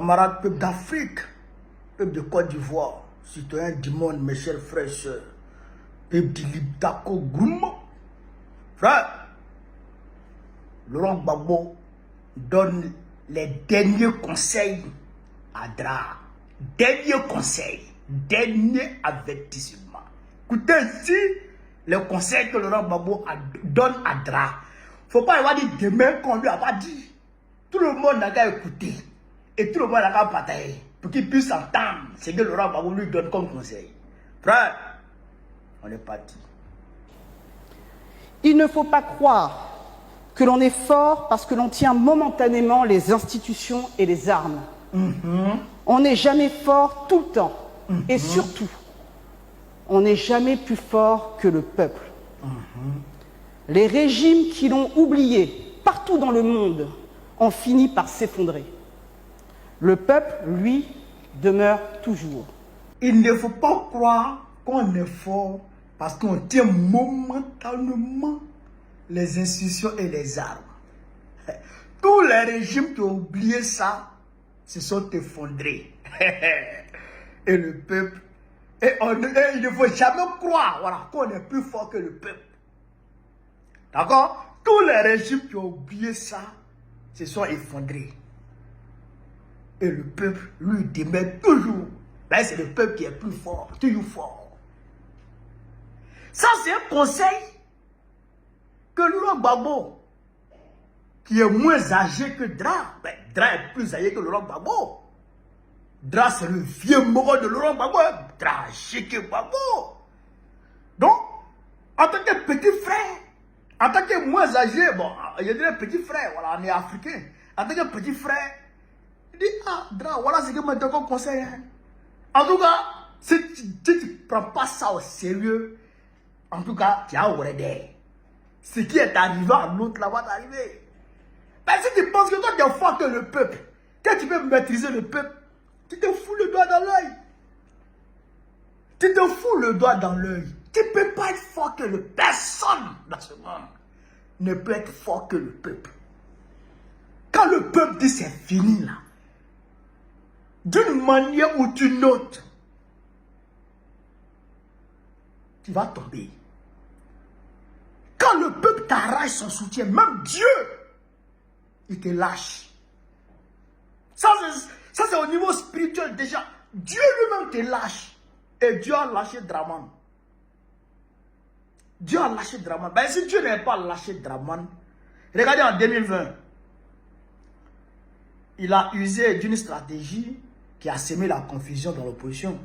camarades peuple d'Afrique, peuple de Côte d'Ivoire, citoyens du monde, mes chers frères et sœurs, peuple du Libdako Grouma. Frère, Laurent Gbagbo donne les derniers conseils à Dra. Dernier conseil, dernier avertissement. Écoutez ici les conseils que Laurent Gbagbo donne à Dra. Faut pas avoir dit demain qu'on lui a pas dit. Tout le monde n'a qu'à écouter et tout le monde n'a qu'à partager pour qu'il puisse entendre ce que Laurent Gbagbo lui donne comme conseil. Frère, on est parti. Il ne faut pas croire que l'on est fort parce que l'on tient momentanément les institutions et les armes. On n'est jamais fort tout le temps. Et surtout, on n'est jamais plus fort que le peuple. Les régimes qui l'ont oublié partout dans le monde ont fini par s'effondrer. Le peuple, lui, demeure toujours. Il ne faut pas croire qu'on est fort parce qu'on tient momentanément les institutions et les armes. Tous les régimes qui ont oublié ça se sont effondrés. Et le peuple, il ne faut jamais croire voilà, qu'on est plus fort que le peuple. D'accord? Tous les régimes qui ont oublié ça se sont effondrés. Et le peuple, lui, demeure toujours. Là, c'est le peuple qui est plus fort, toujours fort. Ça, c'est un conseil que Laurent Gbagbo, qui est moins âgé que Dra, ben, Dra est plus âgé que Laurent Gbagbo. Dra, c'est le vieux mort de Laurent Gbagbo. Dra, âgé que Gbagbo. Donc, en tant que petit frère, en tant que moins âgé, bon, je dirais petit frère, voilà, on est africain. En tant que petit frère, il dit, ah, Dra, voilà ce que je me donne comme conseil. Hein. En tout cas, si tu ne prends pas ça au sérieux, en tout cas, tu as oublié. Ce qui est arrivé à l'autre là va t'arriver. Mais si tu penses que toi tu es fort que le peuple, que tu peux maîtriser le peuple, tu te fous le doigt dans l'œil. Tu te fous le doigt dans l'œil. Tu ne peux pas être fort que le personne dans ce monde ne peut être fort que le peuple. Quand le peuple dit c'est fini là, d'une manière ou d'une autre, tu vas tomber. Quand le peuple t'arrache son soutien, même Dieu, il te lâche. Ça c'est au niveau spirituel déjà. Dieu lui-même te lâche. Et Dieu a lâché Draman. Dieu a lâché Draman. Ben, si Dieu n'avait pas lâché Draman, regardez en 2020, il a usé d'une stratégie qui a semé la confusion dans l'opposition.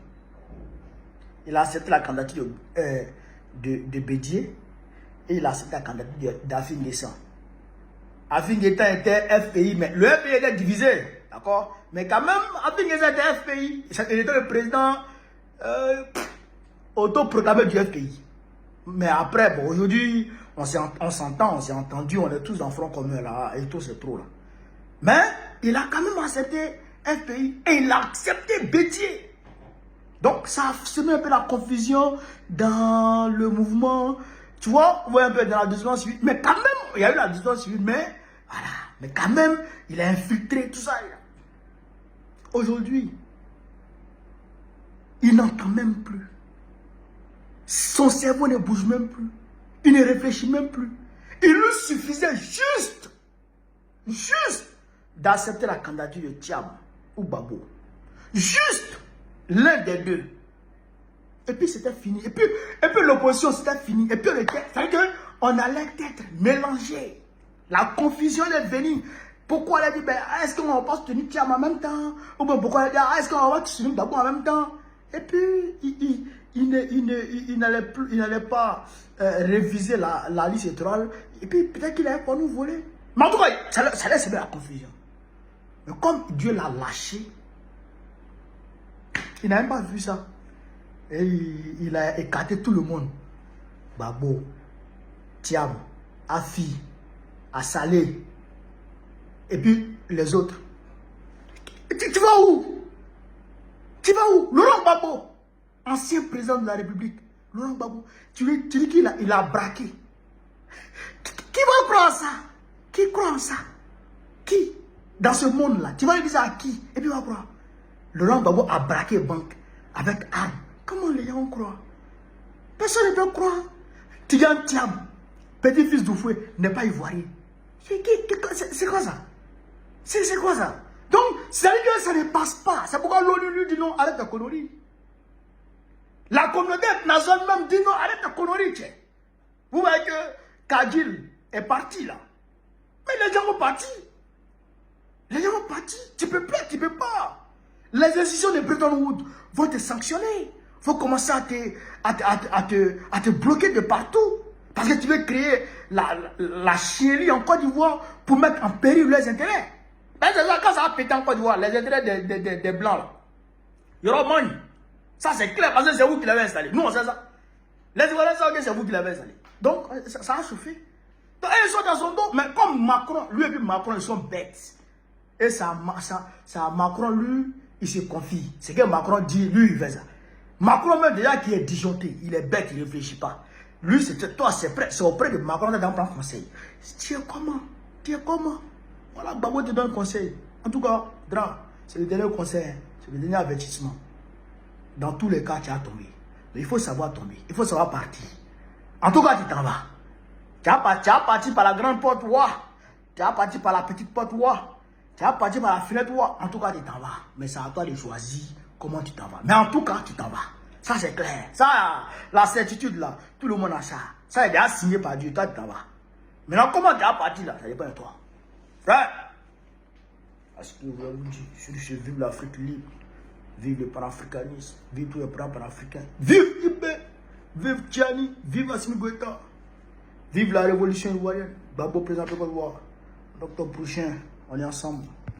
Il a accepté la candidature de Bédier et il a accepté la candidature d'Afin Guessan. Afin Guessan était FPI, mais le FPI était divisé, d'accord? Mais quand même, Afin Guessan était FPI. Il était le président autoproclamé du FPI. Mais après, bon, aujourd'hui, on s'entend, on s'est entendu, on est tous en front commun là, et tout c'est trop là. Mais il a quand même accepté FPI et il a accepté Bédier. Donc, ça a semé un peu la confusion dans le mouvement. Tu vois, vous voyez un peu dans la désobéissance civile. Mais quand même, il y a eu la désobéissance civile, mais voilà. Mais quand même, il a infiltré tout ça. Aujourd'hui, il n'entend même plus. Son cerveau ne bouge même plus. Il ne réfléchit même plus. Il lui suffisait juste d'accepter la candidature de Thiam ou Babo. Juste l'un des deux. Et puis c'était fini. Et puis l'opposition c'était fini. Et puis on allait être mélangés. La confusion est venue. Pourquoi elle a dit, ben, est-ce qu'on va pas soutenir Thiam en même temps? Ou bien pourquoi elle a dit, est-ce qu'on va soutenir Babo en même temps? Et puis il n'allait pas réviser la liste électorale. Et puis peut-être qu'il allait pas nous voler. Mais en tout cas, ça laisse la confusion. Mais comme Dieu l'a lâché, il n'a même pas vu ça. Et il a écarté tout le monde. Babo, Thiam, Afi, Assalé, et puis les autres. Tu vas où? Tu vas où? Laurent Gbagbo, ancien président de la République. Laurent Gbagbo, tu dis qu'il a braqué. Qui va croire ça? Qui croit en ça? Qui? dans ce monde-là. Tu vas lui dire ça à qui? Et puis, on va croire. Laurent Gbagbo a braqué banque avec armes. Comment les gens vont croire? Personne ne peut croire. Tidiane Thiam, petit-fils d'Oufoué, n'est pas ivoirien. C'est quoi ça? C'est quoi ça? Donc, c'est-à-dire que ça ne passe pas. C'est pourquoi l'ONU lui dit non, arrête ta connerie. La communauté internationale même dit non, arrête ta connerie. Vous voyez que Kadil est parti là. Mais les gens vont partir. Les gens vont partir. Tu peux pas. Les institutions de Bretton Woods vont te sanctionner. Il faut commencer à te bloquer de partout. Parce que tu veux créer la chiennerie en Côte d'Ivoire pour mettre en péril leurs intérêts. Quand ça va péter en Côte d'Ivoire, les intérêts des Blancs là, il y aura money. Ça c'est clair parce que c'est vous qui l'avez installé. Nous on sait ça. Les Ivoiriens savent que c'est vous qui l'avez installé. Donc ça a chauffé. Donc ils sont dans son dos. Mais comme Macron, lui et puis Macron, ils sont bêtes. Et ça Macron, lui, il se confie. C'est que Macron dit, lui, il fait ça. Macron, même déjà qui est disjoncté, il est bête, il ne réfléchit pas. Lui, toi, c'est auprès de Macron que tu prends conseil. Tu es comment? Voilà, Gbagbo te donne conseil. En tout cas, Dra, c'est le dernier conseil, c'est le dernier avertissement. Dans tous les cas, tu as tombé. Mais il faut savoir tomber, il faut savoir partir. En tout cas, tu t'en vas. Tu as parti par la grande porte, tu as parti par la petite porte, tu as parti par la fenêtre, en tout cas, tu t'en vas. Mais c'est à toi de choisir comment tu t'en vas. Mais en tout cas, tu t'en vas. Ça, c'est clair. Ça, la certitude, là, tout le monde a ça. Ça est déjà signé par Dieu, toi, tu t'en vas. Maintenant, comment tu as parti, là, ça dépend de toi. Frère, parce que vous avez dit, je vive l'Afrique libre, vive le panafricanisme, vive tous les panafricains, vive Ibé, vive Tiani, vive Assimi Goïta, vive la révolution ivoirienne. Gbagbo président de Côte d'Ivoire. L'octobre prochain, on est ensemble.